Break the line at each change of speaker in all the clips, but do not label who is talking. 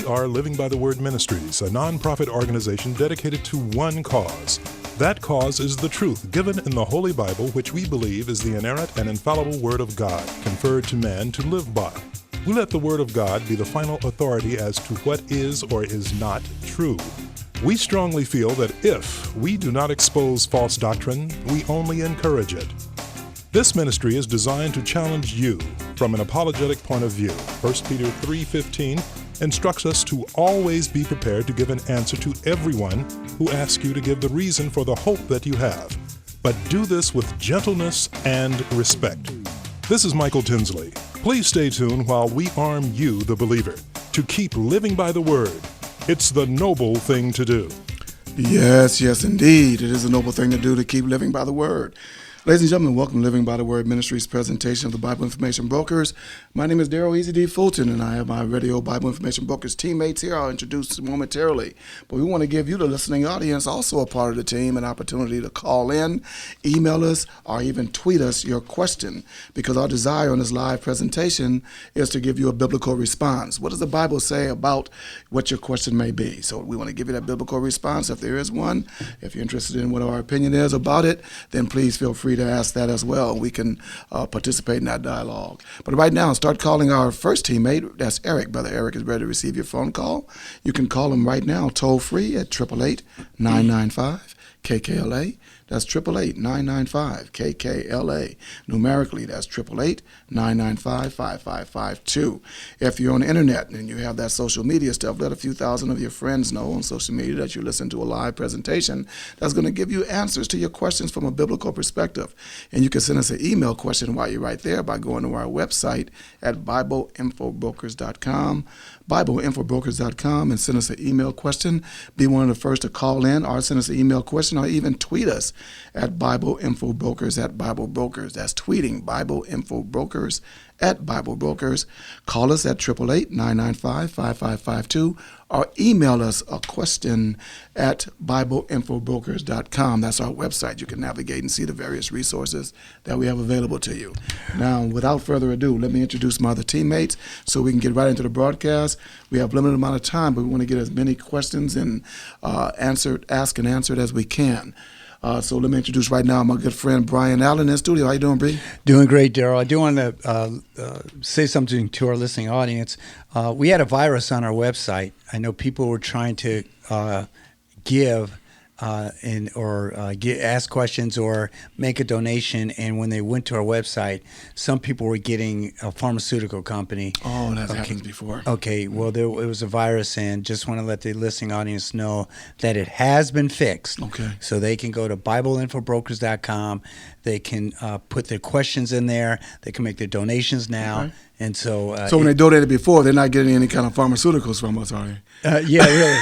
are Living by the Word Ministries, a non-profit organization dedicated to one cause. That cause is the truth given in the Holy Bible, which we believe is the inerrant and infallible Word of God, conferred to man to live by. We let the Word of God be the final authority as to what is or is not true. We strongly feel that if we do not expose false doctrine, we only encourage it. This ministry is designed to challenge you from an apologetic point of view. 1 Peter 3:15 instructs us to always be prepared to give an answer to everyone who asks you to give the reason for the hope that you have. But do this with gentleness and respect. This is Michael Tinsley. Please stay tuned while we arm you, the believer, to keep living by the Word. It's the noble thing to do.
Yes, indeed. It is a noble thing to do to keep living by the Word. Ladies and gentlemen, welcome to Living by the Word Ministries presentation of the Bible Information Brokers. My name is Darrell Easy D. Fulton, and I have my radio Bible Information Brokers teammates here. I'll introduce momentarily. But we want to give you, the listening audience, also a part of the team, an opportunity to call in, email us, or even tweet us your question, because our desire on this live presentation is to give you a biblical response. What does the Bible say about what your question may be? So we want to give you that biblical response if there is one. If you're interested in what our opinion is about it, then please feel free to ask that as well. We can participate in that dialogue. But right now, start calling our first teammate. That's Eric. Brother Eric is ready to receive your phone call. You can call him right now, toll free at 888-995-KKLA. That's 888-995-KKLA. Numerically, that's 888-995-5552. If you're on the internet and you have that social media stuff, let a few thousand of your friends know on social media that you listen to a live presentation that's going to give you answers to your questions from a biblical perspective. And you can send us an email question while you're right there by going to our website at BibleInfoBrokers.com. BibleInfoBrokers.com, and send us an email question. Be one of the first to call in or send us an email question, or even tweet us at BibleInfoBrokers at BibleBrokers. That's tweeting BibleInfoBrokers at BibleBrokers. Call us at 888-995-5552 or email us a question at BibleInfoBrokers.com. That's our website. You can navigate and see the various resources that we have available to you. Now, without further ado, let me introduce my other teammates so we can get right into the broadcast. We have a limited amount of time, but we want to get as many questions and asked and answered as we can. So let me introduce right now my good friend Brian Allen in the studio. How you doing, Bree?
Doing great, Darrell. I do want to say something to our listening audience. We had a virus on our website. I know people were trying to give ask questions or make a donation, and when they went to our website, some people were getting a pharmaceutical company.
Oh, that's happened before.
Okay, well, it was a virus, and just want to let the listening audience know that it has been fixed.
Okay.
So they can go to BibleInfoBrokers.com. They can put their questions in there. They can make their donations now. Okay. And so
when they donated before, they're not getting any kind of pharmaceuticals from us, are they?
Yeah, really.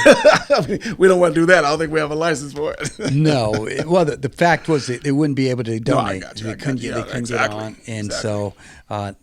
I mean, we don't want to do that. I don't think we have a license for it.
No. Well, the fact was they wouldn't be able to donate.
No,
they couldn't get on. And so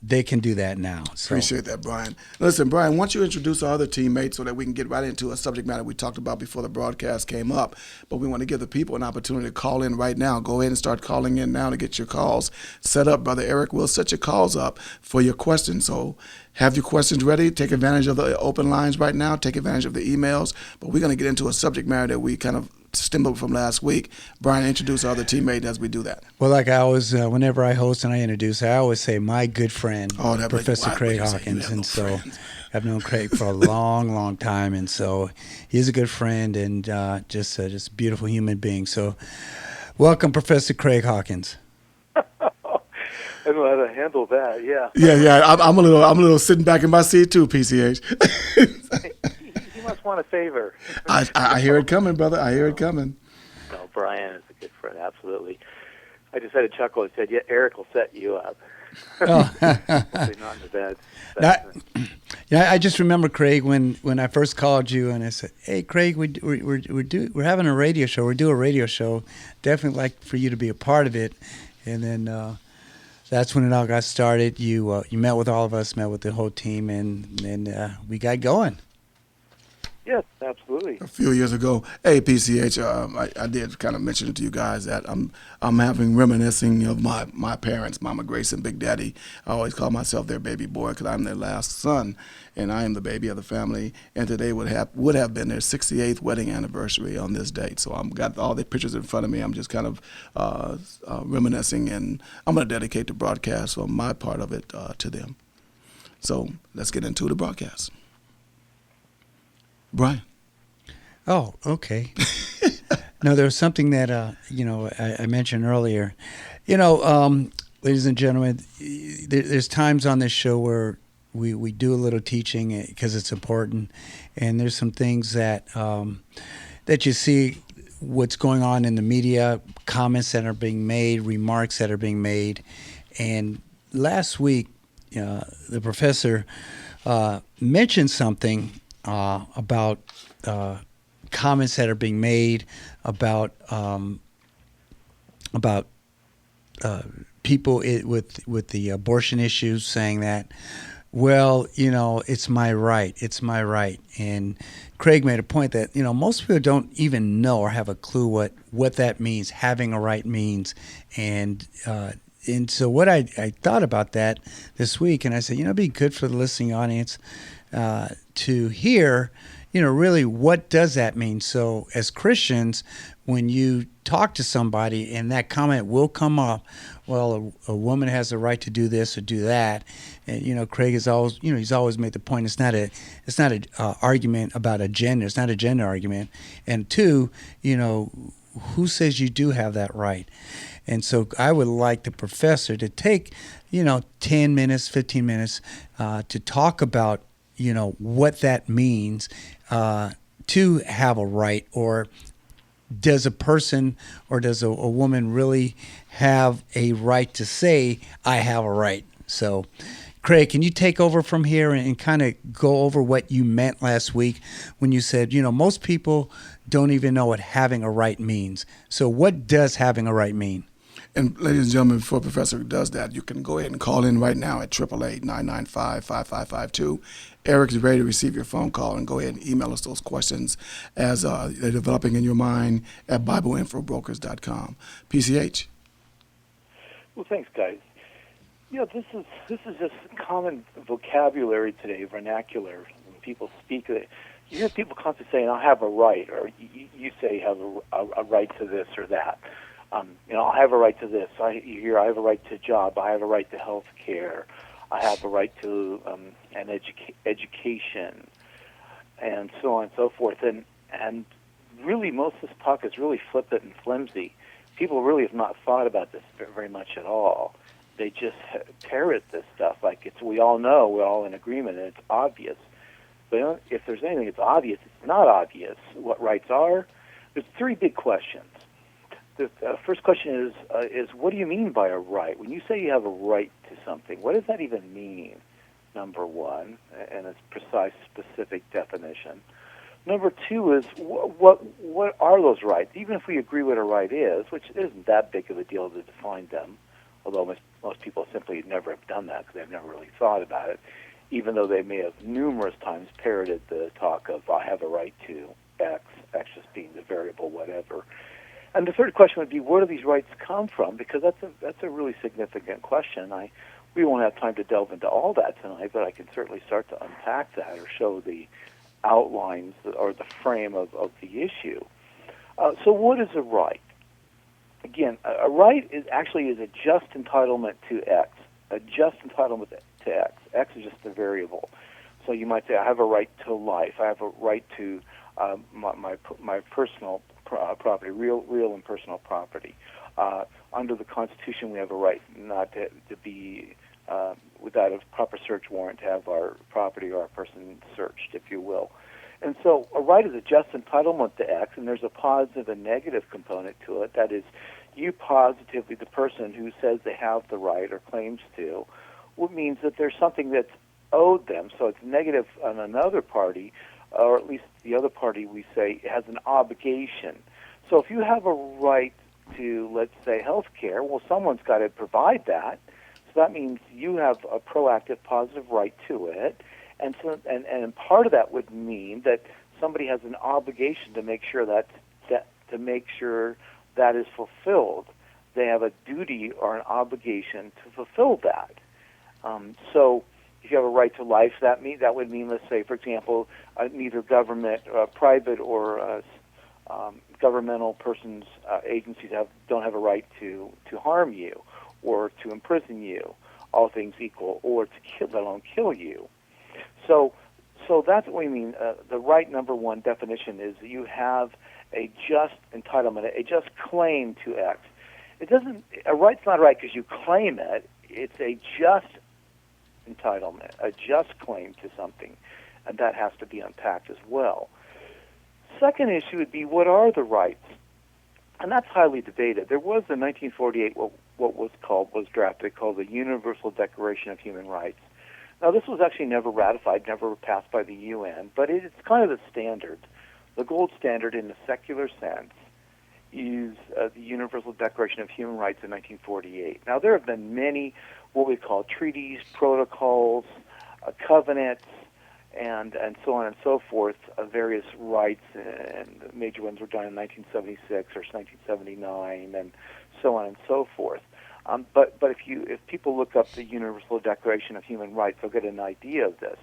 they can do that now. So.
Appreciate that, Brian. Listen, Brian, why don't you introduce our other teammates so that we can get right into a subject matter we talked about before the broadcast came up. But we want to give the people an opportunity to call in right now. Go ahead and start calling in now to get your calls set up. Brother Eric will set your calls up for your questions. So have your questions ready. Take advantage of the open lines right now. Take advantage of the emails. But we're going to get into a subject matter that we kind of stemmed up from last week. Brian, introduce our other teammate as we do that.
Well, like I always, whenever I host and I introduce, I always say my good friend, Professor Craig Hawkins. And so I've known Craig for a long, long time. And so he's a good friend and just a beautiful human being. So welcome, Professor Craig Hawkins.
I don't know how to handle that. Yeah.
Yeah. I'm a little sitting back in my seat too, PCH.
You must want a favor.
I hear it coming, brother. I hear it coming.
No, Brian is a good friend. Absolutely. I just had a chuckle. I said, "Yeah, Eric will set you up." Hopefully not in the bed.
Yeah, I just remember, Craig, when I first called you and I said, "Hey, Craig, we're having a radio show. We're doing a radio show. Definitely like for you to be a part of it." And then that's when it all got started. You met with all of us, met with the whole team, and we got going.
Yes, absolutely.
A few years ago. Hey, PCH, I did kind of mention it to you guys that I'm having reminiscing of my parents, Mama Grace and Big Daddy. I always call myself their baby boy because I'm their last son, and I am the baby of the family. And today would have been their 68th wedding anniversary on this date. So I've got all the pictures in front of me. I'm just kind of reminiscing, and I'm going to dedicate the broadcast on my part of it to them. So let's get into the broadcast. Brian.
Oh, okay. No, there was something that I mentioned earlier. Ladies and gentlemen, there's times on this show where we do a little teaching because it's important, and there's some things that that you see what's going on in the media, comments that are being made, remarks that are being made, and last week the professor mentioned something about comments that are being made about people with the abortion issues, saying that, well, it's my right. And Craig made a point that most people don't even know or have a clue what that means, having a right means, and so what I thought about that this week, and I said, it'd be good for the listening audience to hear, really what does that mean? So as Christians, when you talk to somebody and that comment will come up, well, a woman has the right to do this or do that. And, Craig has always, he's always made the point, it's not a argument about a gender. It's not a gender argument. And two, who says you do have that right? And so I would like the professor to take, 10 minutes, 15 minutes to talk about, what that means to have a right, or does a person or does a woman really have a right to say, I have a right? So, Craig, can you take over from here and kind of go over what you meant last week when you said, most people don't even know what having a right means. So what does having a right mean?
And ladies and gentlemen, before Professor does that, you can go ahead and call in right now at 888-995-5552. Eric's ready to receive your phone call, and go ahead and email us those questions as they're developing in your mind at BibleInfoBrokers.com. PCH.
Well, thanks, guys. This is just common vocabulary today, vernacular. When people speak, you hear people constantly saying, I have a right, or you say you have a right to this or that. I have a right to this. You hear, I have a right to a job. I have a right to health care. I have a right to an education, and so on and so forth. And really, most of this talk is really flippant and flimsy. People really have not thought about this very much at all. They just parrot this stuff like we all know, we're all in agreement, and it's obvious. But if there's anything that's obvious, it's not obvious what rights are. There's three big questions. The first question is what do you mean by a right? When you say you have a right to something, what does that even mean? Number one, and its precise, specific definition. Number two is what are those rights? Even if we agree what a right is, which isn't that big of a deal to define them, although most people simply never have done that because they've never really thought about it, even though they may have numerous times parroted the talk of I have a right to X just being the variable, whatever. And the third question would be, where do these rights come from? Because that's a really significant question. We won't have time to delve into all that tonight, but I can certainly start to unpack that or show the outlines or the frame of the issue. So what is a right? Again, a right is a just entitlement to X. A just entitlement to X. X is just a variable. So you might say, I have a right to life. I have a right to my personal property, real and personal property. Under the Constitution, we have a right not to be without a proper search warrant to have our property or our person searched, if you will. And so a right is a just entitlement to X, and there's a positive and negative component to it. That is, you positively, the person who says they have the right or claims to, what means that there's something that's owed them. So it's negative on another party, or at least the other party, we say, has an obligation. So if you have a right to, let's say, health care, well, someone's got to provide that. So that means you have a proactive, positive right to it. And so, and part of that would mean that somebody has an obligation to make sure that is fulfilled. They have a duty or an obligation to fulfill that. So if you have a right to life, that would mean, let's say, for example, neither government, private or governmental persons, agencies don't have a right to harm you or to imprison you, all things equal, or to kill, let alone kill you. So that's what we mean. The right number one definition is that you have a just entitlement, a just claim to X. A right's not right because you claim it. It's a just entitlement, a just claim to something, and that has to be unpacked as well. Second issue would be, what are the rights? And that's highly debated. There was in 1948 what was drafted called the Universal Declaration of Human Rights. Now, this was actually never ratified, never passed by the UN, but it's kind of the standard. The gold standard in a secular sense is the Universal Declaration of Human Rights in 1948. Now, there have been many what we call treaties, protocols, covenants, and so on and so forth of various rights, and the major ones were done in 1976 or 1979, and so on and so forth. But if people look up the Universal Declaration of Human Rights, they'll get an idea of this.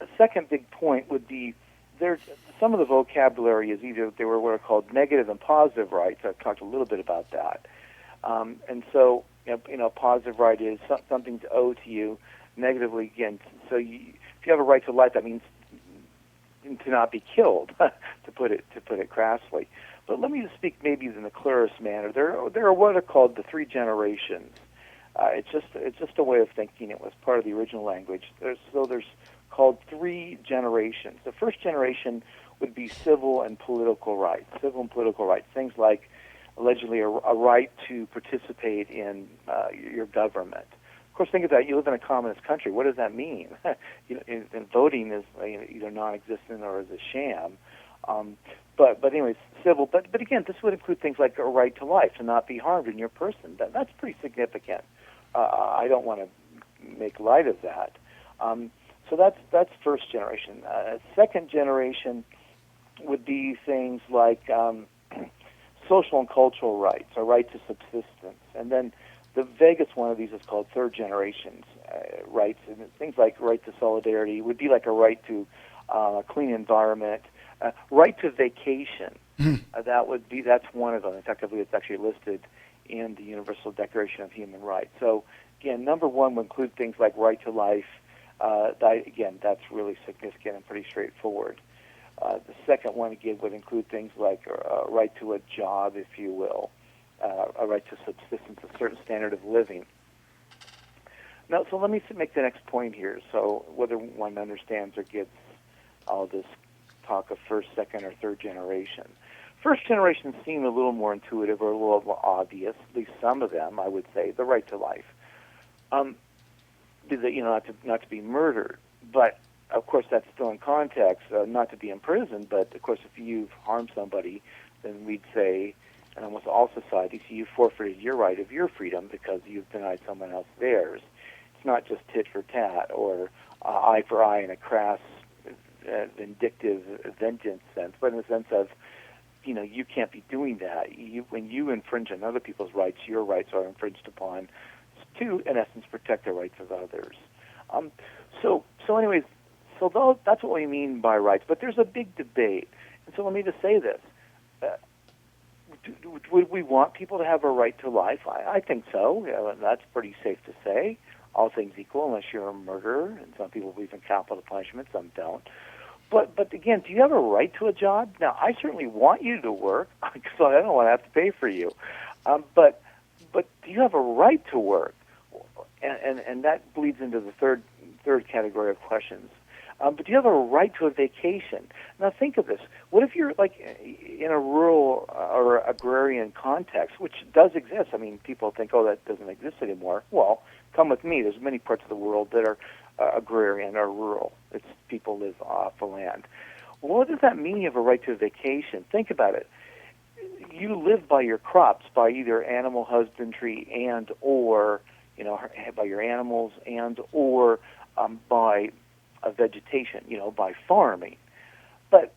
A second big point would be there's some of the vocabulary is either they were what are called negative and positive rights. I've talked a little bit about that, and so positive right is something's owed to you. Negatively, again, so if you have a right to life, that means to not be killed, to put it crassly. But let me just speak maybe in the clearest manner. There are what are called the three generations. It's just a way of thinking. It was part of the original language. There's called three generations. The first generation would be civil and political rights. Civil and political rights, things like allegedly a right to participate in your government. Of course, think of that. You live in a communist country. What does that mean? And voting is either non-existent or is a sham. But anyways, civil. But again, this would include things like a right to life, to not be harmed in your person. That's pretty significant. I don't want to make light of that. So that's first generation. Second generation would be things like social and cultural rights, a right to subsistence, and then the vaguest one of these is called third generation rights, and things like right to solidarity would be like a right to a clean environment, right to vacation. That's one of them. In fact, I believe it's actually listed in the Universal Declaration of Human Rights. So again, number one would include things like right to life. That's really significant and pretty straightforward. The second one, again, would include things like a right to a job, if you will, a right to subsistence, a certain standard of living. Now, so let me make the next point here. So whether one understands or gets all this talk of first, second, or third generation. First generation seem a little more intuitive or a little more obvious, at least some of them, I would say, the right to life. Not to be murdered, but of course that's still in context, not to be imprisoned, but of course if you've harmed somebody, then we'd say, in almost all societies, you've forfeited your right of your freedom because you've denied someone else theirs. It's not just tit for tat or eye for eye in a crass, vindictive vengeance sense, but in the sense of, you can't be doing that. When you infringe on other people's rights, your rights are infringed upon to, in essence, protect the rights of others. That's what we mean by rights. But there's a big debate. And so let me just say this. Would we want people to have a right to life? I think so. That's pretty safe to say. All things equal, unless you're a murderer, and some people believe in capital punishment, some don't. But again, do you have a right to a job? Now, I certainly want you to work, because I don't want to have to pay for you. But do you have a right to work? And that bleeds into the third category of questions. But do you have a right to a vacation? Now think of this. What if you're like in a rural or agrarian context, which does exist? I mean, people think, oh, that doesn't exist anymore. Well, come with me. There's many parts of the world that are agrarian or rural. It's people live off the land. Well, what does that mean you have a right to a vacation? Think about it. You live by your crops, by either animal husbandry and or, by your animals and or by vegetation, by farming. But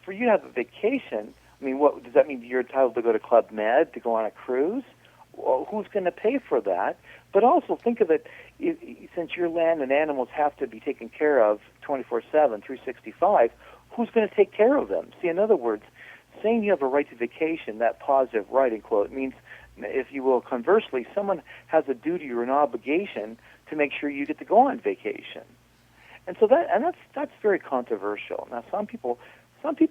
for you to have a vacation, I mean, what does that mean? You're entitled to go to Club Med, to go on a cruise? Well, who's going to pay for that? But also think of it, since your land and animals have to be taken care of 24/7, 365, who's going to take care of them? See, in other words, saying you have a right to vacation, that positive right, in quote, means, if you will, conversely, someone has a duty or an obligation to make sure you get to go on vacation. And so that's very controversial. Now, some people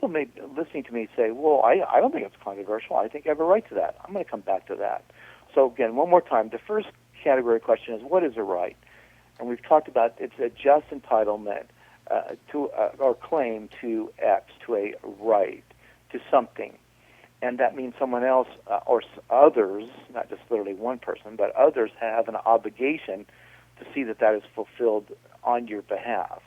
may, listening to me, say, well, I don't think it's controversial. I think I have a right to that. I'm going to come back to that. So again, one more time, the first category question is, what is a right? And we've talked about it's a just entitlement to or claim to X, to a right, to something. And that means someone else or others, not just literally one person, but others have an obligation to see that that is fulfilled on your behalf.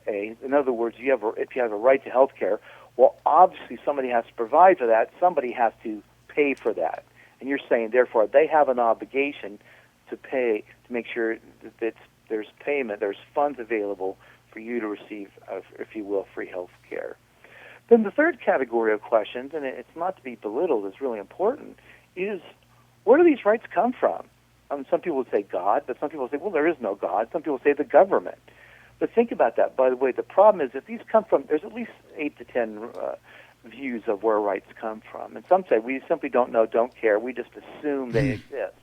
In other words, if you have a right to health care, well, obviously somebody has to provide for that. Somebody has to pay for that. And you're saying, therefore, they have an obligation to pay, to make sure that there's payment, there's funds available for you to receive, if you will, free health care. Then the third category of questions, and it's not to be belittled, it's really important, is where do these rights come from? Some people would say God, but some people say, well, there is no God. Some people say the government. But think about that. By the way, the problem is that these come from, there's at least 8 to 10 views of where rights come from. And some say, we simply don't know, don't care, we just assume they exist.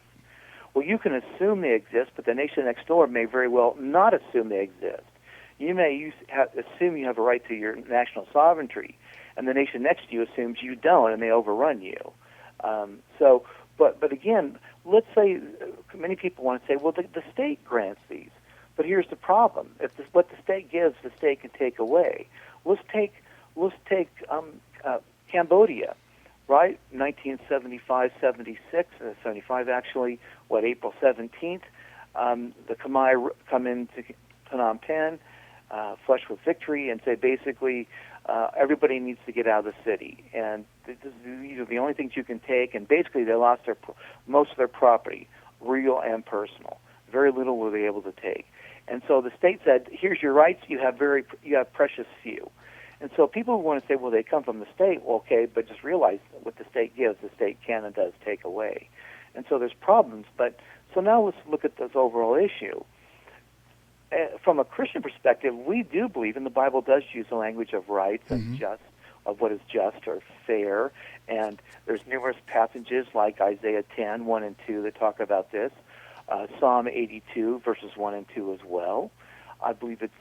Well, you can assume they exist, but the nation next door may very well not assume they exist. You may assume you have a right to your national sovereignty, and the nation next to you assumes you don't, and they overrun you. But again, let's say many people want to say, well, the state grants these. But here's the problem: what the state gives, the state can take away. Let's take Cambodia, right? 1975, 76, 75 actually. April 17th, the Khmer come into Phnom Penh, flush with victory, and say basically everybody needs to get out of the city, and these are the only things you can take. And basically, they lost most of their property, real and personal. Very little were they able to take. And so the state said, here's your rights, you have precious few. And so people want to say, well, they come from the state. Well, okay, but just realize what the state gives, the state can and does take away. And so there's problems. But so now let's look at this overall issue. From a Christian perspective, we do believe, and the Bible does use the language of rights and just, of what is just or fair. And there's numerous passages like Isaiah 10, 1 and 2 that talk about this. Psalm 82, verses 1 and 2 as well. I believe it's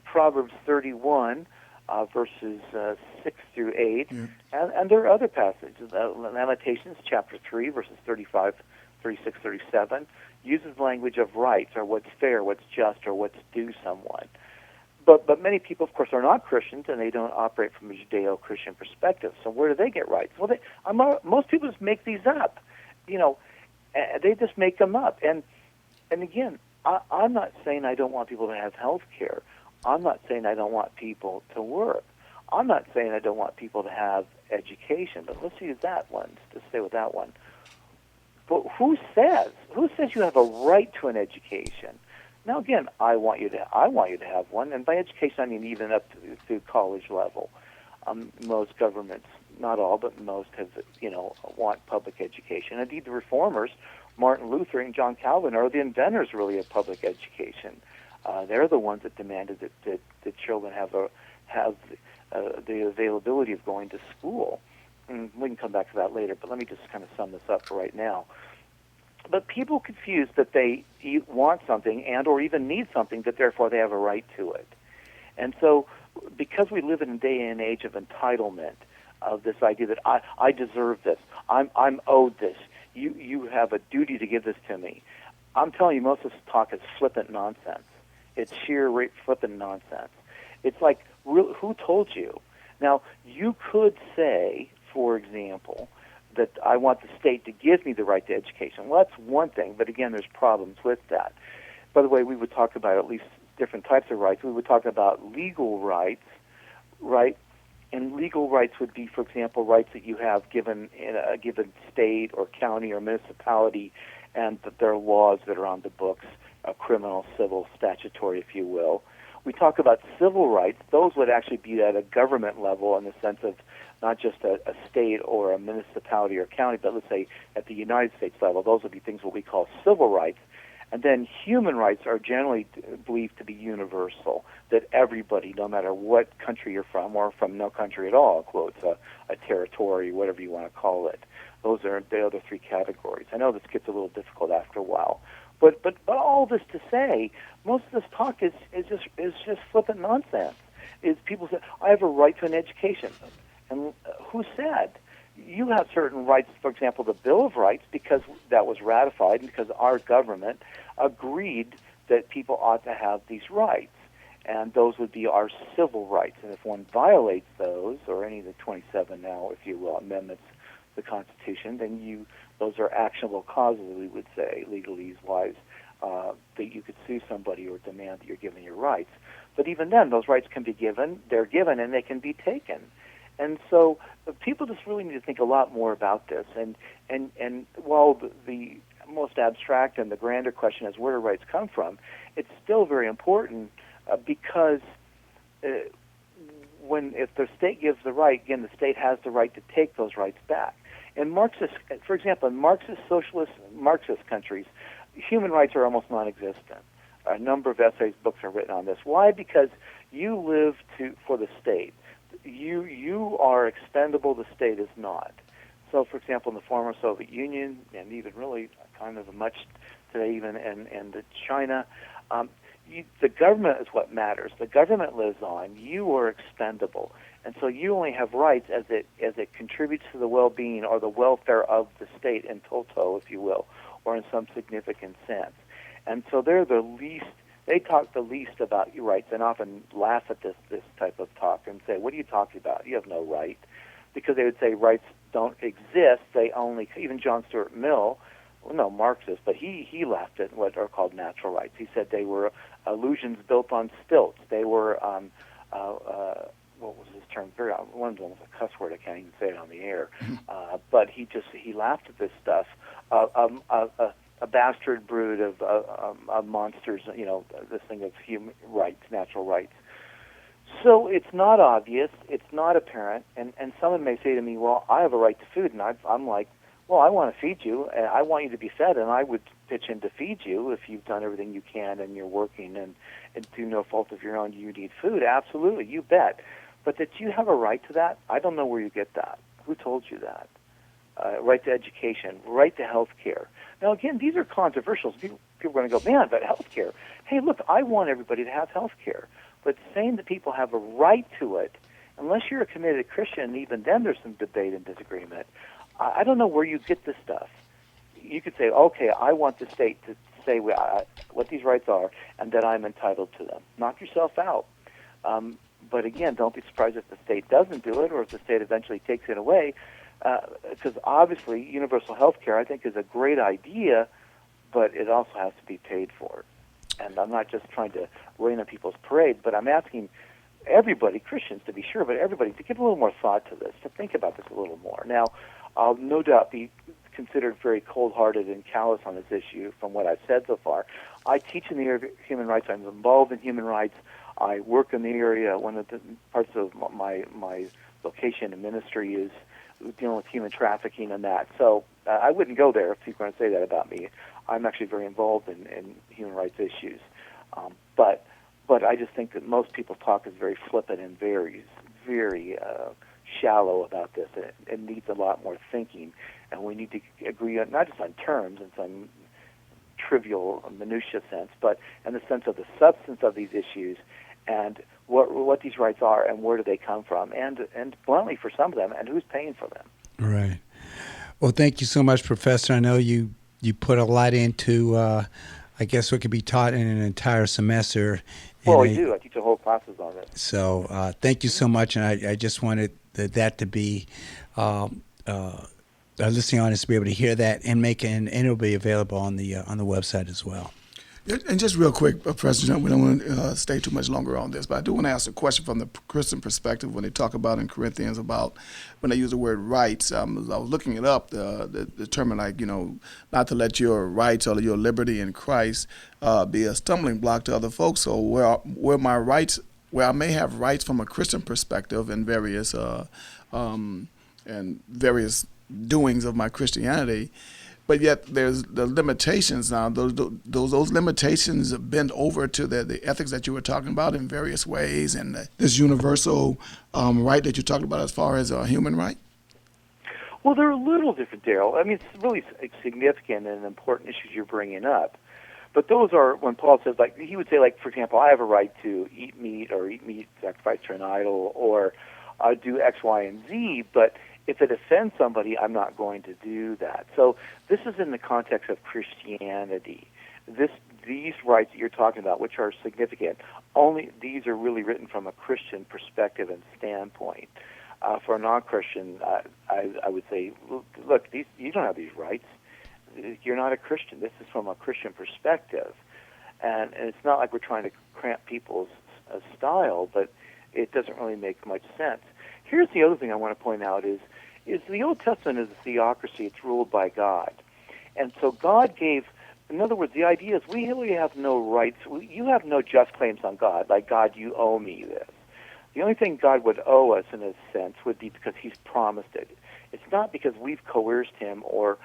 Proverbs 31, verses 6 through 8. Yeah. And there are other passages. Lamentations chapter 3, verses 35, 36, 37, uses the language of rights, or what's fair, what's just, or what's due someone. But many people, of course, are not Christians, and they don't operate from a Judeo-Christian perspective. So where do they get rights? Well, most people just make these up. They just make them up. And again, I'm not saying I don't want people to have health care. I'm not saying I don't want people to work. I'm not saying I don't want people to have education. But let's use that one, to stay with that one. But who says you have a right to an education? Now, again, I want you to have one. And by education, I mean even up to college level. Most governments, not all, but most want public education. Indeed, the reformers, Martin Luther and John Calvin, are the inventors, really, of public education. They're the ones that demanded that children have the availability of going to school. And we can come back to that later, but let me just kind of sum this up for right now. But people confuse that they want something and or even need something, that therefore they have a right to it. And so because we live in a day and age of entitlement, of this idea that I deserve this, I'm owed this, you have a duty to give this to me, I'm telling you, most of this talk is flippant nonsense. It's sheer flippant nonsense. It's like, who told you? Now, you could say, for example, that I want the state to give me the right to education. Well, that's one thing, but again, there's problems with that. By the way, we would talk about at least different types of rights. We would talk about legal rights, right? And legal rights would be, for example, rights that you have given in a given state or county or municipality, and that there are laws that are on the books, criminal, civil, statutory, if you will. we talk about civil rights, those would actually be at a government level in the sense of not just a state or a municipality or county, but let's say at the United States level, those would be things what we call civil rights. And then human rights are generally believed to be universal, that everybody, no matter what country you're from, or from no country at all, quotes, a territory, whatever you want to call it. Those are the other three categories. I know this gets a little difficult after a while. But all this to say, most of this talk is just flippant nonsense. Is people say, I have a right to an education. And who said? You have certain rights, for example, the Bill of Rights, because that was ratified and because our government agreed that people ought to have these rights. And those would be our civil rights. And if one violates those, or any of the 27 now, if you will, amendments to the Constitution, then those are actionable causes, we would say, legalese-wise, that you could sue somebody or demand that you're given your rights. But even then, those rights can be given, they're given, and they can be taken. And so people just really need to think a lot more about this. And while the most abstract and the grander question is where do rights come from, it's still very important because if the state gives the right, again, the state has the right to take those rights back. In Marxist, for example, in Marxist countries, human rights are almost non-existent. A number of essays, books are written on this. Why? Because you live for the state. You are expendable, the state is not. So, for example, in the former Soviet Union, and even really kind of much today, even in China, the government is what matters. The government lives on. You are expendable, and so you only have rights as it contributes to the well-being or the welfare of the state in toto, if you will, or in some significant sense. And so they're the least. They talk the least about your rights and often laugh at this type of talk and say, what are you talking about? You have no right. Because they would say rights don't exist. They only, even John Stuart Mill, well, no Marxist, but he laughed at what are called natural rights. He said they were illusions built on stilts. They were, what was his term? One of them was a cuss word. I can't even say it on the air. But he laughed at this stuff. A bastard brood of monsters, this thing of human rights, natural rights. So it's not obvious, it's not apparent, and someone may say to me, well, I have a right to food, and I'm like, well, I want to feed you, and I want you to be fed, and I would pitch in to feed you if you've done everything you can and you're working, and through no fault of your own, you need food. Absolutely, you bet. But that you have a right to that, I don't know where you get that. Who told you that? Right to education, right to health care. Now, again, these are controversial. People are going to go, man, but health care. Hey, look, I want everybody to have health care. But saying that people have a right to it, unless you're a committed Christian, even then there's some debate and disagreement. I don't know where you get this stuff. You could say, okay, I want the state to say what these rights are and that I'm entitled to them. Knock yourself out. But again, don't be surprised if the state doesn't do it or if the state eventually takes it away. Because obviously universal health care, I think, is a great idea, but it also has to be paid for. And I'm not just trying to rain on people's parade, but I'm asking everybody, Christians to be sure, but everybody to give a little more thought to this, to think about this a little more. Now, I'll no doubt be considered very cold-hearted and callous on this issue from what I've said so far. I teach in the area of human rights. I'm involved in human rights. I work in the area. One of the parts of my vocation and ministry is dealing with human trafficking and that. So I wouldn't go there if people are going to say that about me. I'm actually very involved in human rights issues. But I just think that most people's talk is very flippant and very, very shallow about this. It needs a lot more thinking, and we need to agree on, not just on terms in some trivial minutia sense, but in the sense of the substance of these issues and what these rights are and where do they come from, and bluntly for some of them, and who's paying for them.
Right. Well, thank you so much, Professor. I know you put a lot into, I guess, what could be taught in an entire semester.
Well, I do. I teach whole classes on it.
So thank you so much, and I just wanted that to be our listening audience to be able to hear that and it'll be available on the website as well.
And just real quick, President, we don't want to stay too much longer on this, but I do want to ask a question from the Christian perspective when they talk about in Corinthians about when they use the word rights. I was looking it up, the term like, not to let your rights or your liberty in Christ be a stumbling block to other folks. So where my rights, where I may have rights from a Christian perspective and various doings of my Christianity, but yet there's the limitations now. Those limitations bend over to the ethics that you were talking about in various ways, and this universal right that you're talking about as far as a human right.
Well, they're a little different, Daryl. I mean, it's really significant and important issues you're bringing up. But those are when Paul says, like, he would say, like, for example, I have a right to eat meat sacrificed to an idol, or do X, Y, and Z, but if it offends somebody, I'm not going to do that. So this is in the context of Christianity. These rights that you're talking about, which are significant, only these are really written from a Christian perspective and standpoint. For a non-Christian, I would say, look, you don't have these rights. You're not a Christian. This is from a Christian perspective. And it's not like we're trying to cramp people's style, but it doesn't really make much sense. Here's the other thing I want to point out is the Old Testament is a theocracy. It's ruled by God. And so God gave, in other words, the idea is we really have no rights. You have no just claims on God, like, God, you owe me this. The only thing God would owe us, in a sense, would be because he's promised it. It's not because we've coerced him or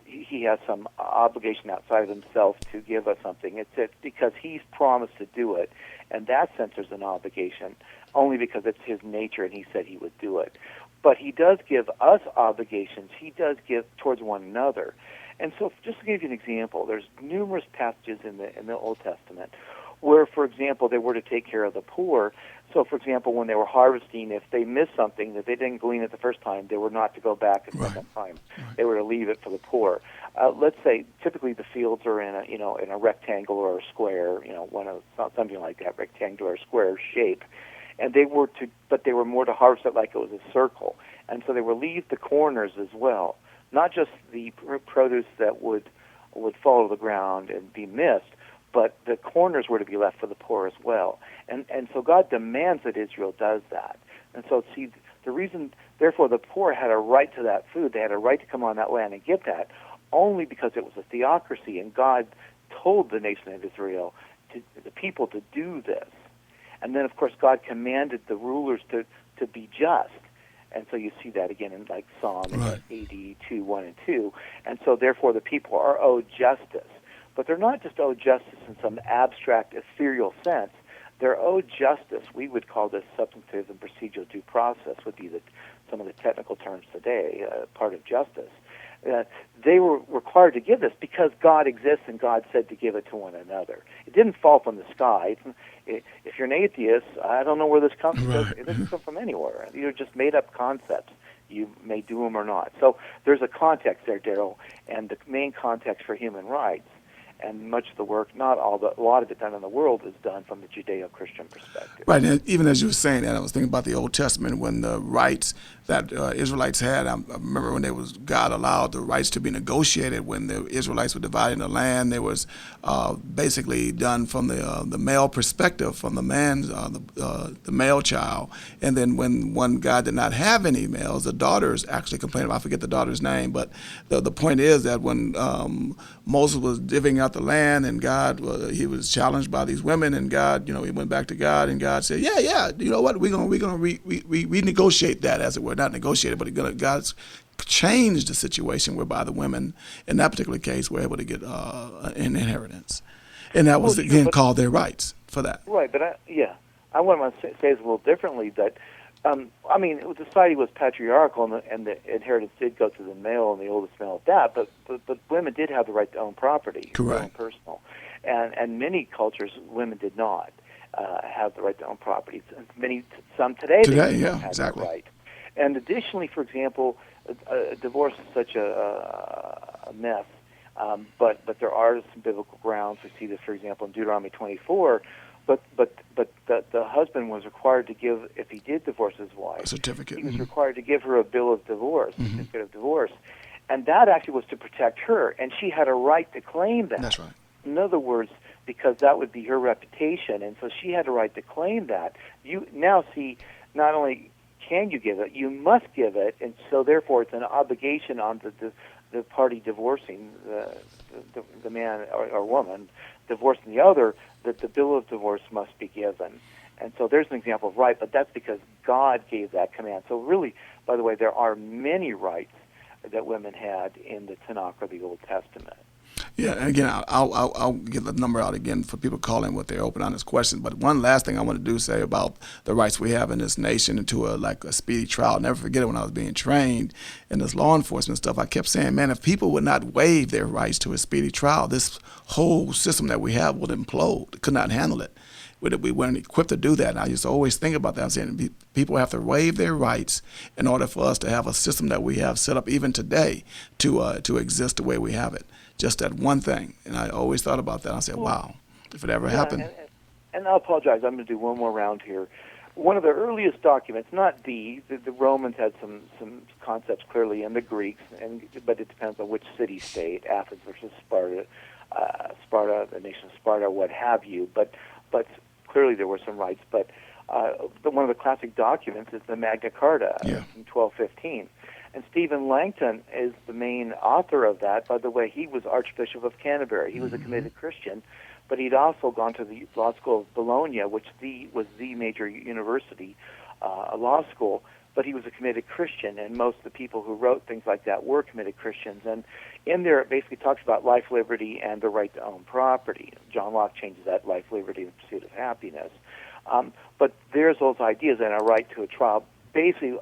he has some obligation outside of himself to give us something. It's because he's promised to do it. In that sense, there's an obligation, only because it's his nature and he said he would do it. But he does give us obligations. He does give towards one another. And so just to give you an example, there's numerous passages in the Old Testament where, for example, they were to take care of the poor. So, for example, when they were harvesting, if they missed something that they didn't glean it the first time, they were not to go back a second time. Right. They were to leave it for the poor. Let's say typically the fields are in a rectangle or a square, something like that, rectangular or square shape, and they were more to harvest it like it was a circle, and so they would leave the corners as well, not just the produce that would fall to the ground and be missed, but the corners were to be left for the poor as well. And so God demands that Israel does that. And so, see, the reason, therefore, the poor had a right to that food. They had a right to come on that land and get that, only because it was a theocracy, and God told the nation of Israel, the people, to do this. And then, of course, God commanded the rulers to be just. And so you see that again in, like, Psalm 82, 1 and 2. And so, therefore, the people are owed justice. But they're not just owed justice in some abstract, ethereal sense. They're owed justice. We would call this substantive and procedural due process, would be some of the technical terms today, part of justice. They were required to give this because God exists and God said to give it to one another. It didn't fall from the sky. If you're an atheist, I don't know where this comes from. It doesn't come from anywhere. These are just made-up concepts. You may do them or not. So there's a context there, Daryl, and the main context for human rights. And much of the work, not all, but a lot of it done in the world is done from the Judeo-Christian perspective.
Right, and even as you were saying that, I was thinking about the Old Testament when the rights that Israelites had. I remember when God allowed the rights to be negotiated when the Israelites were dividing the land. There was basically done from the male perspective, from the man, the male child. And then when one God did not have any males, the daughters actually complained about. I forget the daughter's name, but the point is that when Moses was divvying out the land, and God, he was challenged by these women, and God, he went back to God, and God said, yeah, you know what, we're gonna renegotiate that, as it were, not negotiate it, but God's changed the situation whereby the women, in that particular case, were able to get an inheritance, and that was again called their rights for that.
Right, but I want to say this a little differently. That the society was patriarchal, and the inheritance did go to the male and the oldest male at that. But women did have the right to own property,
correct,
own personal, and many cultures women did not have the right to own property. Some today
yeah,
have
exactly.
the right. And additionally, for example, divorce is such a mess. But there are some biblical grounds. We see this, for example, in Deuteronomy 24. But the husband was required to give, if he did divorce his wife,
a certificate.
He was required to give her a bill of divorce, a certificate of divorce, and that actually was to protect her, and she had a right to claim that.
That's right.
In other words, because that would be her reputation, and so she had a right to claim that. You now see, not only can you give it, you must give it, and so therefore it's an obligation on the party divorcing the man or woman divorcing the other, that the bill of divorce must be given. And so there's an example of right, but that's because God gave that command. So really, by the way, there are many rights that women had in the Tanakh or the Old Testament.
Yeah, and again, I'll get the number out again for people calling with their open, honest questions. But one last thing I want to do say about the rights we have in this nation into a speedy trial. I'll never forget it when I was being trained in this law enforcement stuff. I kept saying, man, if people would not waive their rights to a speedy trial, this whole system that we have would implode. It could not handle it. We weren't equipped to do that. And I used to always think about that. I'm saying people have to waive their rights in order for us to have a system that we have set up even today to exist the way we have it. Just that one thing. And I always thought about that. I said, wow, if it ever happened.
And I apologize. I'm going to do one more round here. One of the earliest documents, not the Romans had some concepts clearly, and the Greeks, but it depends on which city-state, Athens versus Sparta, the nation of Sparta, what have you. But clearly there were some rights. But one of the classic documents is the Magna Carta from 1215. And Stephen Langton is the main author of that. By the way, he was Archbishop of Canterbury. He was a committed Christian, but he'd also gone to the law school of Bologna, which was the major university, a law school, but he was a committed Christian, and most of the people who wrote things like that were committed Christians. And in there, it basically talks about life, liberty, and the right to own property. John Locke changes that: life, liberty, and the pursuit of happiness. But there's those ideas and a right to a trial, basically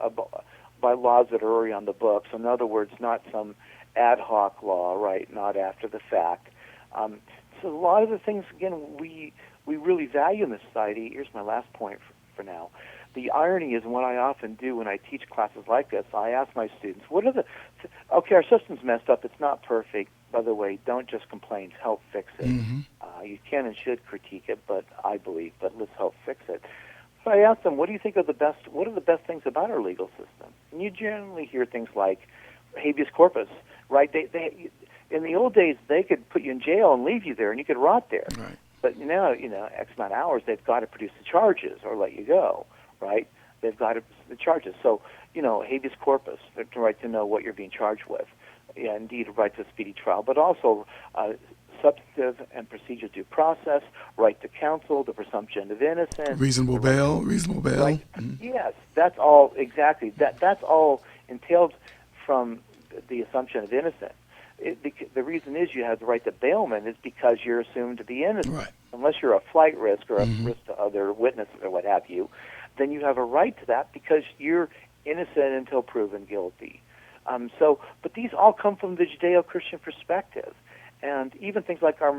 by laws that are already on the books. In other words, not some ad hoc law, right? Not after the fact. So a lot of the things, again, we really value in this society. Here's my last point for now. The irony is, and what I often do when I teach classes like this, I ask my students, okay, our system's messed up, it's not perfect. By the way, don't just complain, help fix it. You can and should critique it, but let's help fix it. So I ask them, what are the best things about our legal system? And you generally hear things like habeas corpus, right? They in the old days, they could put you in jail and leave you there, and you could rot there.
Right.
But now, X amount of hours, they've got to produce the charges or let you go, right? They've got the charges. So, habeas corpus, the right to know what you're being charged with. Yeah, indeed, a right to a speedy trial, but also substantive and procedural due process, right to counsel, the presumption of innocence. Reasonable bail. Right. Yes, that's all exactly. That's all entailed from the assumption of innocence. The reason is you have the right to bailment is because you're assumed to be innocent. Right. Unless you're a flight risk or a risk to other witnesses or what have you, then you have a right to that because you're innocent until proven guilty. But these all come from the Judeo-Christian perspective. And even things like our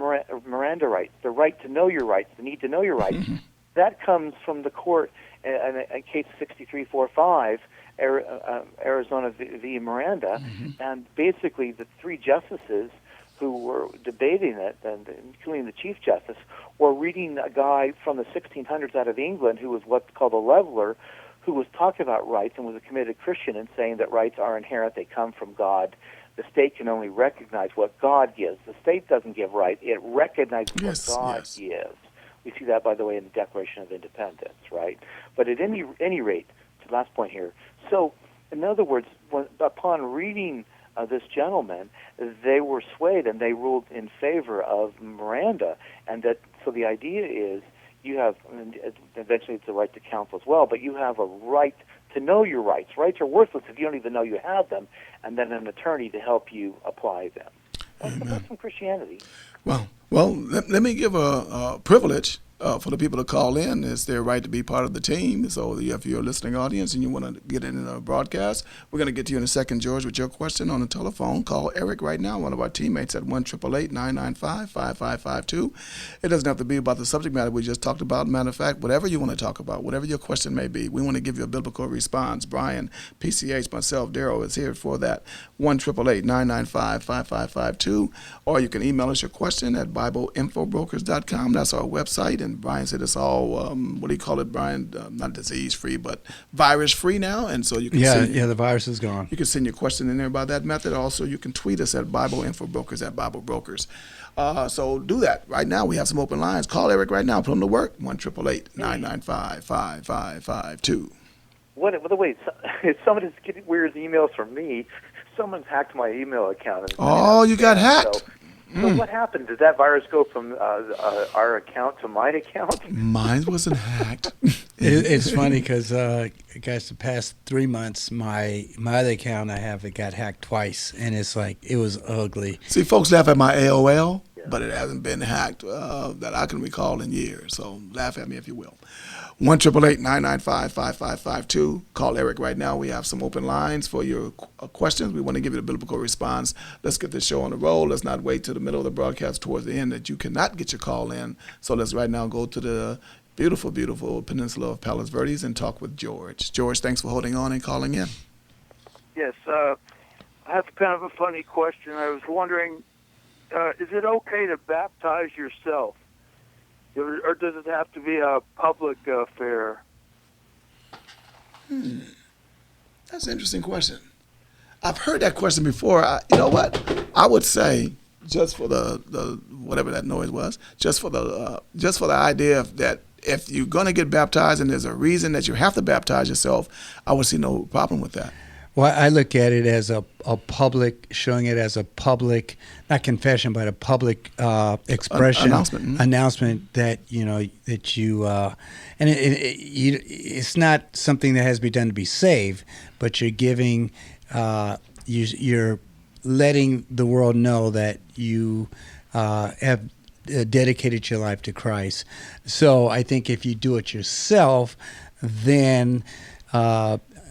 Miranda rights, the right to know your rights, the need to know your rights, that comes from the court in case 6345, Arizona v. Miranda. And basically the three justices who were debating it, and including the Chief Justice, were reading a guy from the 1600s out of England who was what's called a leveler, who was talking about rights and was a committed Christian and saying that rights are inherent, they come from God. The state can only recognize what God gives. The state doesn't give rights. It recognizes what God gives. We see that, by the way, in the Declaration of Independence, right? But at any rate, to the last point here, so in other words, upon reading this gentleman, they were swayed and they ruled in favor of Miranda. And so the idea is you have, and eventually it's a right to counsel as well, but you have a right to know your rights. Rights are worthless if you don't even know you have them, and then an attorney to help you apply them. That's from Christianity.
Well, let me give a privilege for the people to call in. It's their right to be part of the team. So if you're a listening audience and you want to get in a broadcast, we're going to get to you in a second, George, with your question on the telephone. Call Eric right now, one of our teammates, at 1-888-995-5552. It doesn't have to be about the subject matter we just talked about. Matter of fact, whatever you want to talk about, whatever your question may be, we want to give you a biblical response. Brian, PCH, myself, Daryl is here for that. 1-888-995-5552. Or you can email us your question at BibleInfoBrokers.com. That's our website. and Brian said it's all, what do you call it, Brian? Not disease-free, but virus-free now. And so you can
the virus is gone.
You can send your question in there by that method. Also, you can tweet us at Bible Info Brokers at Bible Brokers. So do that. Right now, we have some open lines. Call Eric right now. Put him to work. 1-888-995-5552.
By the way, somebody's getting weird emails from me. Someone's hacked my email account.
Oh, you got hacked?
So what happened? Did that virus go from our account to my account?
Mine wasn't hacked.
It's funny because, guys, the past 3 months, my other account I have, it got hacked twice, and it's like, it was ugly.
See, folks laugh at my AOL, but it hasn't been hacked that I can recall in years. So laugh at me if you will. 1-888-995-5552. Call Eric right now. We have some open lines for your questions. We want to give you the biblical response. Let's get this show on the roll. Let's not wait till the middle of the broadcast towards the end that you cannot get your call in. So let's right now go to the beautiful, beautiful peninsula of Palos Verdes and talk with George. George, thanks for holding on and calling in.
Yes, I have kind of a funny question. I was wondering, is it okay to baptize yourself? Or does it have to be a public affair?
That's an interesting question. I've heard that question before. You know what? I would say, just for the whatever that noise was, just for the idea of that, if you're going to get baptized and there's a reason that you have to baptize yourself, I would see no problem with that.
Well, I look at it as a public, showing it as a public, not confession, but a public expression, announcement that that you, and it's not something that has to be done to be saved, but you're giving, you're letting the world know that you have dedicated your life to Christ. So I think if you do it yourself, then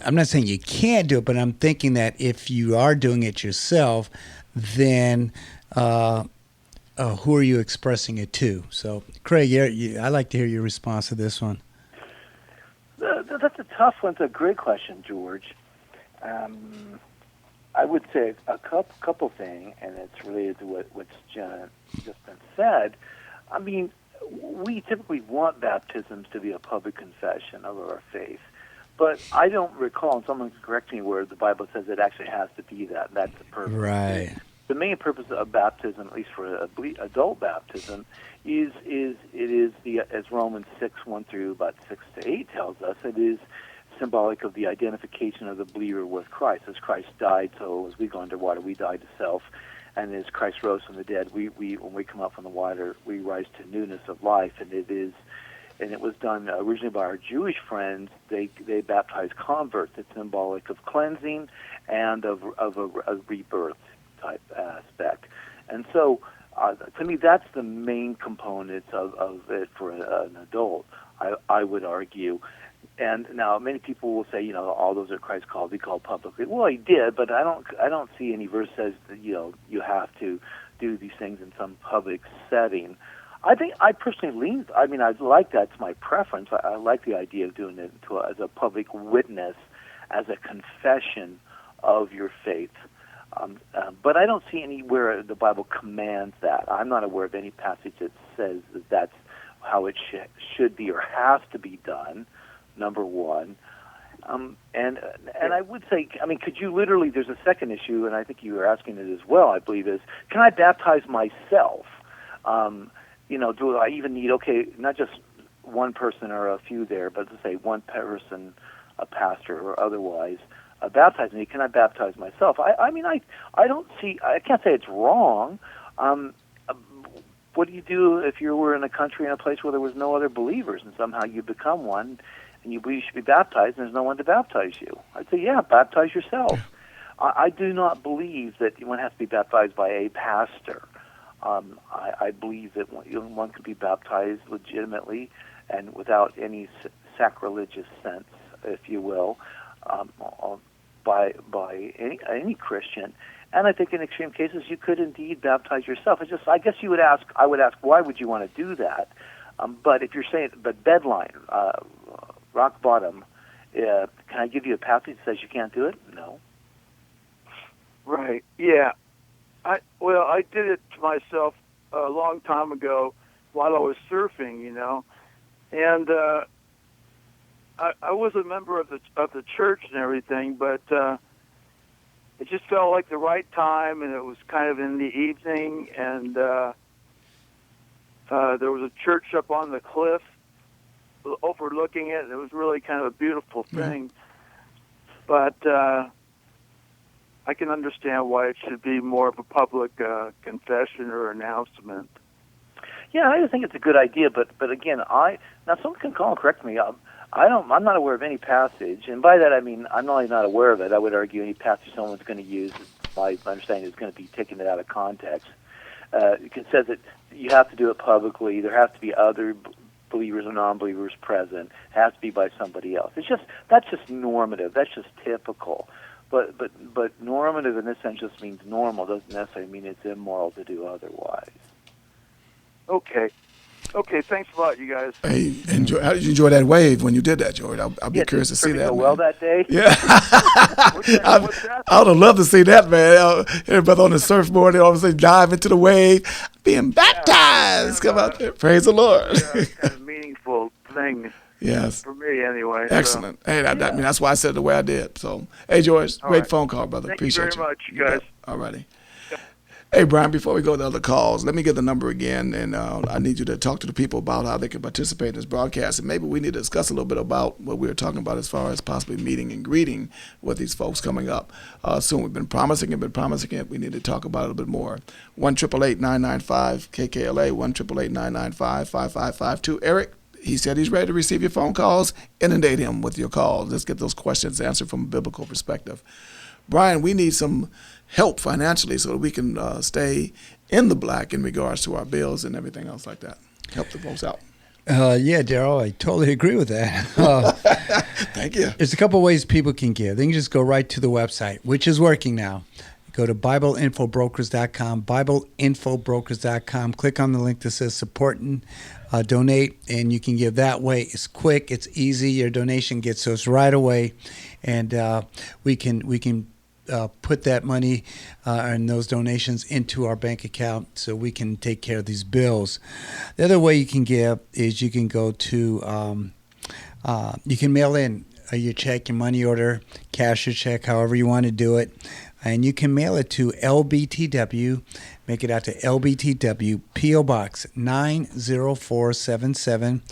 I'm not saying you can't do it, but I'm thinking that if you are doing it yourself, then who are you expressing it to? So, Craig, I'd like to hear your response to this one.
That's a tough one. It's a great question, George. I would say a couple things, and it's related to what's just been said. I mean, we typically want baptisms to be a public confession of our faith. But I don't recall, and someone can correct me, where the Bible says it actually has to be that. That's the purpose.
Right.
The main purpose of baptism, at least for adult baptism, is as Romans 6:1 through about 6-8 tells us, it is symbolic of the identification of the believer with Christ. As Christ died, so as we go under water, we die to self, and as Christ rose from the dead, we when we come up from the water, we rise to newness of life, and it was done originally by our Jewish friends. They baptized converts. It's symbolic of cleansing and of a rebirth type aspect. And so, to me, that's the main components of it for an adult, I would argue. And now many people will say, all those that Christ called, he called publicly. Well, he did, but I don't see any verse says that you have to do these things in some public setting. I think I personally I like that. It's my preference. I like the idea of doing it as a public witness, as a confession of your faith. But I don't see anywhere the Bible commands that. I'm not aware of any passage that says that that's how it should be or has to be done, number one. And I would say, could you literally, there's a second issue, and I think you were asking it as well, I believe, is can I baptize myself? Do I even need, not just one person or a few there, but let's say one person, a pastor or otherwise, baptize me? Can I baptize myself? I don't see, I can't say it's wrong. What do you do if you were in a country, in a place where there was no other believers, and somehow you become one, and you believe you should be baptized, and there's no one to baptize you? I'd say, yeah, baptize yourself. I do not believe that one has to be baptized by a pastor. I believe that one could be baptized legitimately and without any sacrilegious sense, if you will, by any Christian. And I think in extreme cases you could indeed baptize yourself. I guess I would ask, why would you want to do that? But if you're saying, bedline, rock bottom, can I give you a passage that says you can't do it? No.
Right. Yeah. I did it to myself a long time ago while I was surfing, and I was a member of the church and everything, but it just felt like the right time, and it was kind of in the evening, and there was a church up on the cliff overlooking it, and it was really kind of a beautiful thing. But I can understand why it should be more of a public confession or announcement.
Yeah, I think it's a good idea, but again, now someone can call and correct me. I'm not aware of any passage, and by that I mean I'm not only not aware of it. I would argue any passage someone's going to use, my understanding, is going to be taking it out of context. It says that you have to do it publicly. There have to be other believers or non-believers present. It has to be by somebody else. That's just normative. That's just typical. But normative in this sense just means normal. Doesn't necessarily mean it's immoral to do otherwise.
Okay, thanks a lot, you guys.
Hey, how did you enjoy that wave when you did that, George? I'll be curious to see that.
Go well that day.
Yeah,
What's that?
I would have loved to see that, man. Everybody on the surfboard, they all of a sudden dive into the wave, being baptized. Come out there, praise the Lord.
Yeah, kind of meaningful thing.
Yes.
For me, anyway.
Excellent. Hey, I mean, that's why I said it the way I did. So, hey, George, great phone call, brother.
Thank
Appreciate
you very much, guys.
All righty. Hey, Brian, before we go to other calls, let me get the number again, and I need you to talk to the people about how they can participate in this broadcast, and maybe we need to discuss a little bit about what we were talking about as far as possibly meeting and greeting with these folks coming up soon. We've been promising it. We need to talk about it a little bit more. 1-888-995-KKLA, 1-888-995-5552. Eric, he said he's ready to receive your phone calls. Inundate him with your calls. Let's get those questions answered from a biblical perspective. Brian, we need some help financially so that we can stay in the black in regards to our bills and everything else like that. Help the folks out.
Yeah, Daryl, I totally agree with that.
Thank you.
There's a couple ways people can give. They can just go right to the website, which is working now. Go to BibleInfoBrokers.com, BibleInfoBrokers.com. Click on the link that says support and donate, and you can give that way. It's quick, it's easy. Your donation gets to us right away, and we can put that money and those donations into our bank account so we can take care of these bills. The other way you can give is you can go to, you can mail in your check, your money order, cash your check, however you want to do it. And you can mail it to LBTW, make it out to LBTW, P.O. Box 90477,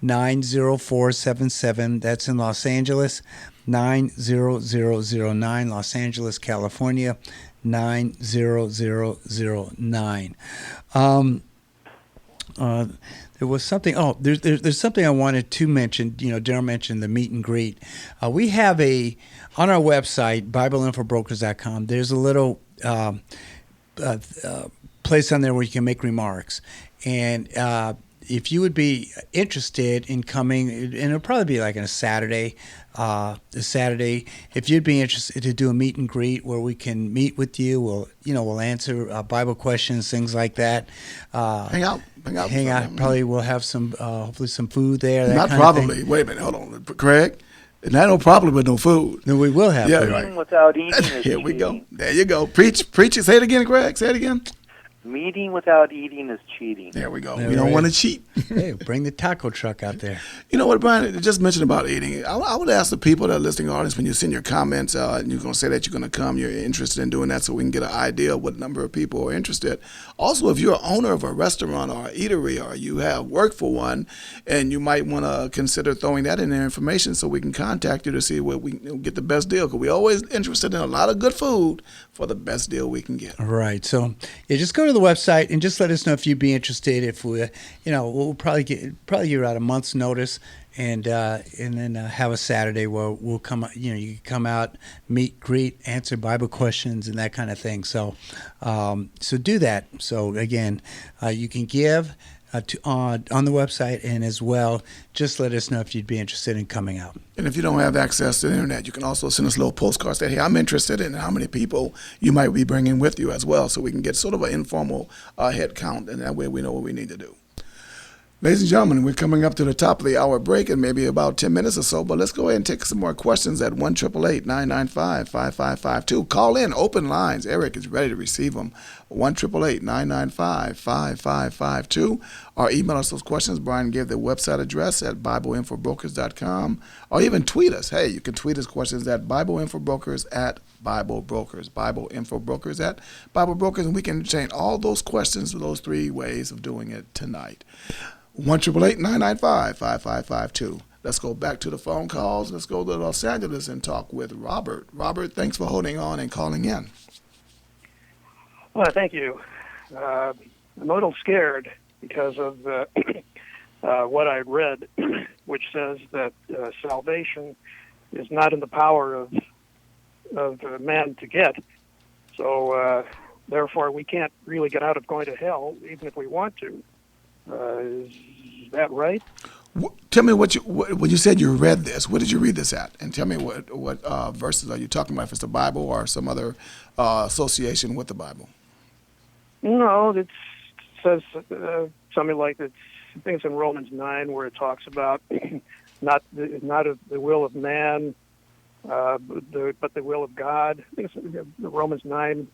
90477. That's in Los Angeles. 90009, Los Angeles, California, 90009. There was something. Oh, there's something I wanted to mention. Daryl mentioned the meet and greet. We have on our website, BibleInfoBrokers.com. There's a little place on there where you can make remarks, and if you would be interested in coming, and it'll probably be like on a Saturday, if you'd be interested to do a meet and greet where we can meet with you, we'll answer Bible questions, things like that.
Hang out.
Probably we'll have some, hopefully some food there.
Not probably. Wait a minute. Hold on, Craig. Not no problem with no food.
No, we will have food.
Right. Without eating is
Here we
cheating.
go. There you go. Preach it. Say it again, Craig. Say it again.
Meeting without eating is cheating.
There we go.
There
we don't want to cheat.
Hey, bring the taco truck out there.
You know what, Brian? Just mentioned about eating. I would ask the people that are listening, audience, when you send your comments, and you're going to say that you're going to come, you're interested in doing that, so we can get an idea of what number of people are interested. Also, if you're an owner of a restaurant or an eatery, or you have worked for one, and you might want to consider throwing that in their information, so we can contact you to see where we can get the best deal. Because we're always interested in a lot of good food for the best deal we can get.
All right. So just go to the website and just let us know if you'd be interested. If we'll probably give out a month's notice, and then have a Saturday where we'll come. You can come out, meet, greet, answer Bible questions, and that kind of thing. So do that. So again, you can give on the website, and as well, just let us know if you'd be interested in coming out.
And if you don't have access to the internet, you can also send us little postcards that, hey, I'm interested in how many people you might be bringing with you as well, so we can get sort of an informal head count, and that way we know what we need to do. Ladies and gentlemen, we're coming up to the top of the hour break in maybe about 10 minutes or so, but let's go ahead and take some more questions at 1-888-995-5552. Call in, open lines. Eric is ready to receive them. 1-888-995-5552. Or email us those questions. Brian gave the website address at BibleInfoBrokers.com. Or even tweet us. Hey, you can tweet us questions at BibleInfoBrokers at Bible Brokers. BibleInfoBrokers at Bible Brokers. And we can change all those questions with those three ways of doing it tonight. 1-888-995-5552. Let's go back to the phone calls. Let's go to Los Angeles and talk with Robert. Robert, thanks for holding on and calling in.
Well, thank you. I'm a little scared because of what I read, which says that salvation is not in the power of man to get. So, therefore, we can't really get out of going to hell, even if we want to. Is that right?
Tell me when you said you read this. What did you read this at? And tell me what verses are you talking about? If it's the Bible or some other association with the Bible?
No, it says something like that. I think it's in Romans 9 where it talks about not of the will of man, but the will of God. I think it's Romans 9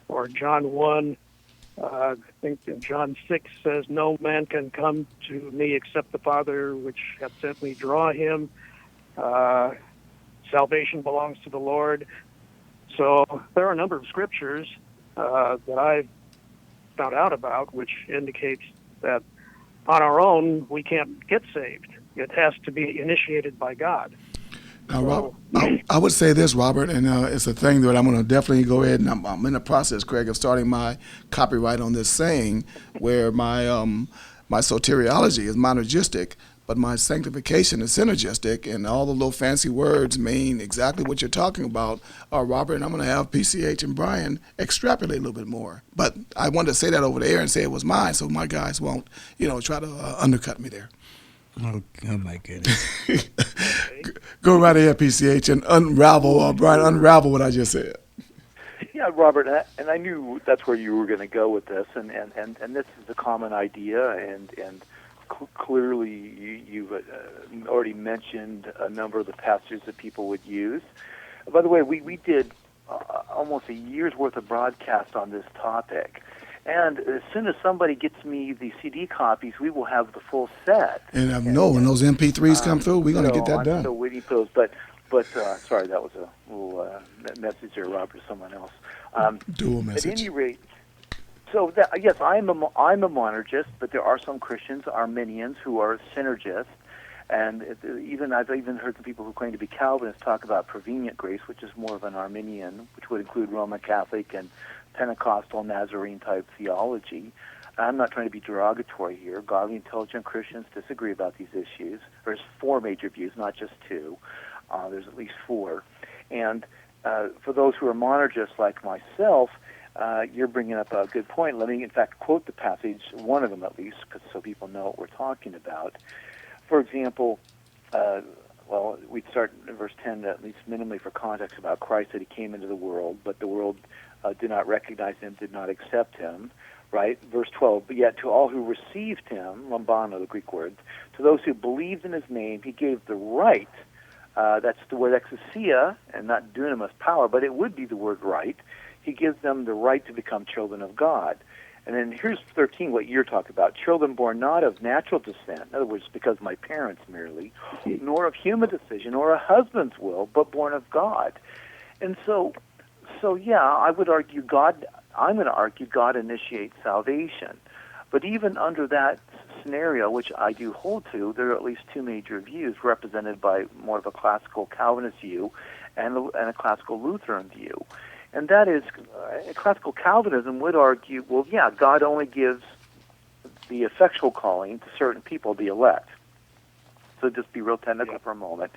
or John 1. I think John 6 says, "No man can come to me except the Father which hath sent me draw him." Salvation belongs to the Lord. So there are a number of scriptures that I've found out about which indicates that on our own we can't get saved. It has to be initiated by God.
Now, Robert, I would say this, Robert, and it's a thing that I'm going to definitely go ahead, and I'm in the process, Craig, of starting my copyright on this saying where my soteriology is monergistic, but my sanctification is synergistic, and all the little fancy words mean exactly what you're talking about, Robert, and I'm going to have PCH and Brian extrapolate a little bit more. But I wanted to say that over the air and say it was mine so my guys won't, try to undercut me there.
Oh my goodness.
Go right ahead, PCH, and Brian, unravel what I just said.
Yeah, Robert, and I knew that's where you were going to go with this, and this is a common idea, and clearly you've already mentioned a number of the passages that people would use. By the way, we did almost a year's worth of broadcast on this topic. And as soon as somebody gets me the CD copies, we will have the full set.
And when those MP3s come through, we're going to get that done.
I'm still waiting for those. But sorry, that was a little message there, Robert, to someone else.
Dual message.
At any rate, so yes, I'm a monergist, but there are some Christians, Arminians, who are synergists. And I've even heard some people who claim to be Calvinists talk about prevenient grace, which is more of an Arminian, which would include Roman Catholic and Pentecostal Nazarene type theology. I'm not trying to be derogatory here. Godly, intelligent Christians disagree about these issues. There's 4 major views, not just 2. There's at least 4. And for those who are monergists like myself, you're bringing up a good point. Let me, in fact, quote the passage, one of them at least, so people know what we're talking about. For example, we'd start in verse 10, at least minimally for context, about Christ, that he came into the world, but the world did not recognize him, did not accept him, right? Verse 12, but yet to all who received him, lambano, the Greek word, to those who believed in his name, he gave the right, that's the word exousia, and not dunamis, power, but it would be the word right. He gives them the right to become children of God. And then here's 13, what you're talking about. Children born not of natural descent, in other words, because my parents merely, nor of human decision or a husband's will, but born of God. And so yeah, I would argue I'm going to argue God initiates salvation. But even under that scenario, which I do hold to, there are at least 2 major views represented by more of a classical Calvinist view and a classical Lutheran view. And that is, classical Calvinism would argue, well, yeah, God only gives the effectual calling to certain people, the elect. So just be real technical for a moment.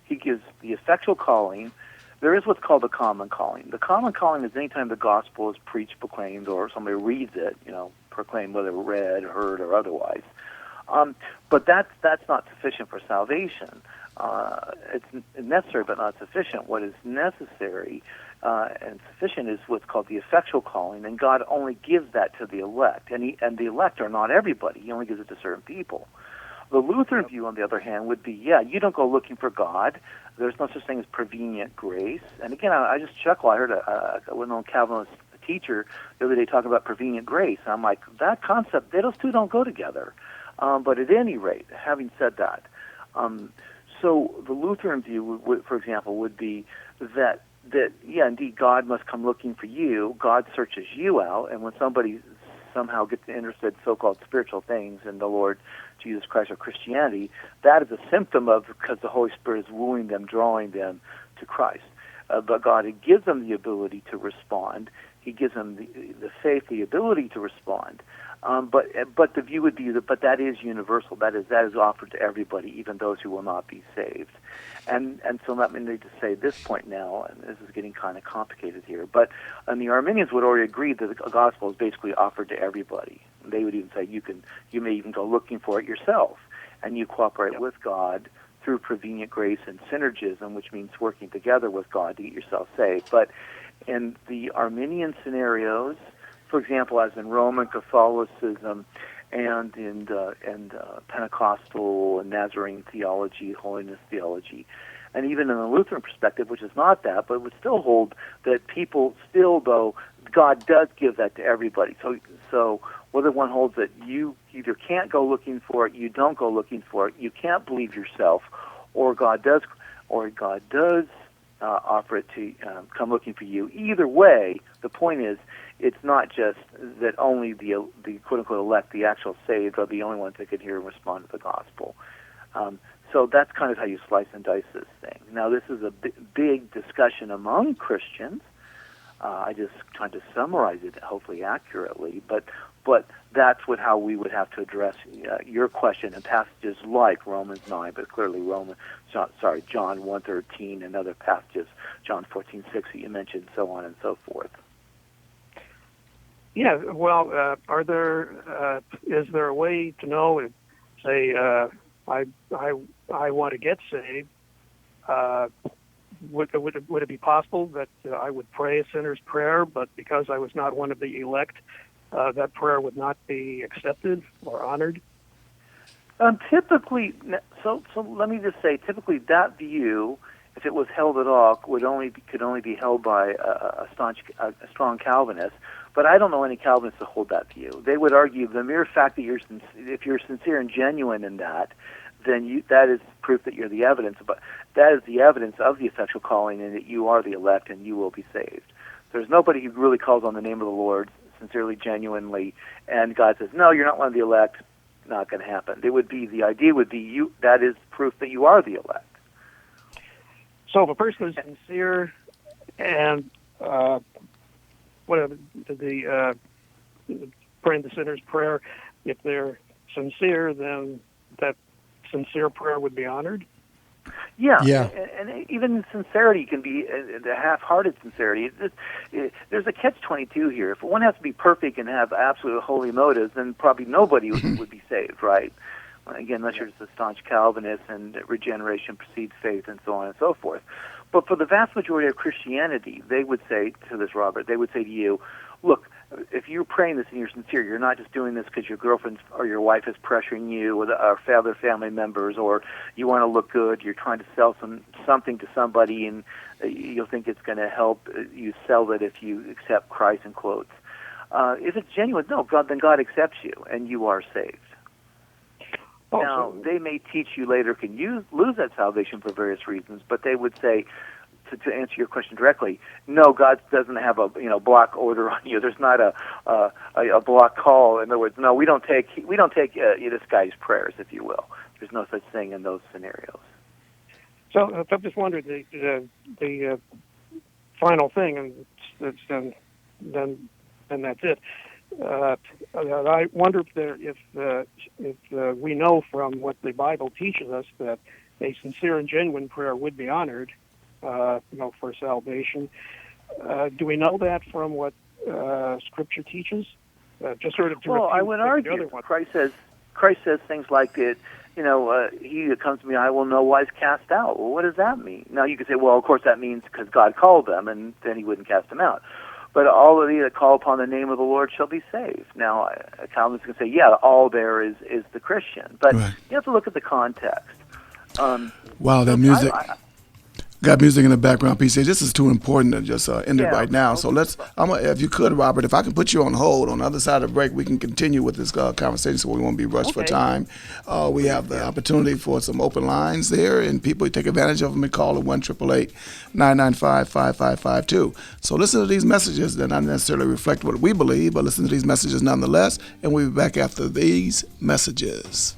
He gives the effectual calling. There is what's called the common calling. The common calling is any time the gospel is preached, proclaimed, or somebody reads it, proclaimed, whether read, heard, or otherwise. But that's not sufficient for salvation. it's necessary but not sufficient. What is necessary and sufficient is what's called the effectual calling, and God only gives that to the elect, and the elect are not everybody. He only gives it to certain people. The Lutheran view, on the other hand, would be, you don't go looking for God. There's no such thing as prevenient grace. And again, I just chuckle. I heard a well-known Calvinist teacher the other day talking about prevenient grace. I'm like, that concept, those two don't go together. But at any rate, having said that, so the Lutheran view, for example, would be that indeed, God must come looking for you. God searches you out, and when somebody somehow gets interested in so-called spiritual things in the Lord Jesus Christ or Christianity, that is a symptom of because the Holy Spirit is wooing them, drawing them to Christ. But God gives them the ability to respond. He gives them the faith, the ability to respond. But the view would be but that is universal. That is offered to everybody, even those who will not be saved. And so let me need to say at this point now, and this is getting kind of complicated here, but the Arminians would already agree that the gospel is basically offered to everybody. They would even say you may even go looking for it yourself, and you cooperate with God through prevenient grace and synergism, which means working together with God to get yourself saved. But in the Arminian scenarios, for example, as in Roman Catholicism and in Pentecostal and Nazarene theology, holiness theology, and even in the Lutheran perspective, which is not that, but would still hold that people still, though, God does give that to everybody. So whether one holds that you either can't go looking for it, you don't go looking for it, you can't believe yourself, or God does offer it to come looking for you. Either way, the point is, it's not just that only the quote-unquote elect, the actual saved, are the only ones that can hear and respond to the gospel. So that's kind of how you slice and dice this thing. Now, this is a big discussion among Christians. I just tried to summarize it, hopefully accurately, but that's how we would have to address your question in passages like Romans 9, but clearly John 1:13 and other passages, John 14:6 that you mentioned, so on and so forth.
Yeah, well, is there a way to know if, say, I want to get saved? Would it be possible that I would pray a sinner's prayer, but because I was not one of the elect, that prayer would not be accepted or honored?
Typically, so let me just say, typically that view, if it was held at all, could only be held by a strong Calvinist. But I don't know any Calvinists that hold that view. They would argue the mere fact that if you're sincere and genuine in that, then that is proof that you're the evidence. But that is the evidence of the effectual calling, and that you are the elect and you will be saved. There's nobody who really calls on the name of the Lord sincerely, genuinely, and God says, "No, you're not one of the elect." Not going to happen. The idea would be you. That is proof that you are the elect.
So if a person is sincere and whatever the praying the sinner's prayer, if they're sincere, then that sincere prayer would be honored?
Yeah. And even sincerity can be the half-hearted sincerity. There's a catch-22 here. If one has to be perfect and have absolute holy motives, then probably nobody would be saved, right? Again, unless you're just a staunch Calvinist and regeneration precedes faith and so on and so forth. But for the vast majority of Christianity, they would say to this, Robert, they would say to you, look, if you're praying this and you're sincere, you're not just doing this because your girlfriend or your wife is pressuring you or other family members, or you want to look good, you're trying to sell something to somebody and you'll think it's going to help you sell it if you accept Christ in quotes. If it's genuine, then God accepts you and you are saved. Now, they may teach you later can you lose that salvation for various reasons, but they would say, to answer your question directly, no, God doesn't have a block order on you. There's not a block call. In other words, no, we don't take this guy's prayers, if you will. There's no such thing in those scenarios.
So I'm just wondering the final thing, and then that's it. I wonder if we know from what the Bible teaches us that a sincere and genuine prayer would be honored, for salvation. Do we know that from what Scripture teaches? Just sort of.
Well, I would argue Christ says Christ says things like it. He that comes to me, I will no wise cast out. Well, what does that mean? Now you could say, well, of course that means because God called them, and then He wouldn't cast them out. But all of you that call upon the name of the Lord shall be saved. Now, a Calvinist can say, yeah, all there is the Christian, but
Right.
you have to look at the context.
Wow, that music. Got music in the background, PC. This is too important to just end it
Yeah.
right now. So if you could, Robert, if I can put you on hold on the other side of the break, we can continue with this conversation so we won't be rushed for
Okay.
time. We have the opportunity for some open lines there, and people take advantage of them and call at 1-888-995-5552. So listen to these messages that not necessarily reflect what we believe, but listen to these messages nonetheless, and we'll be back after these messages.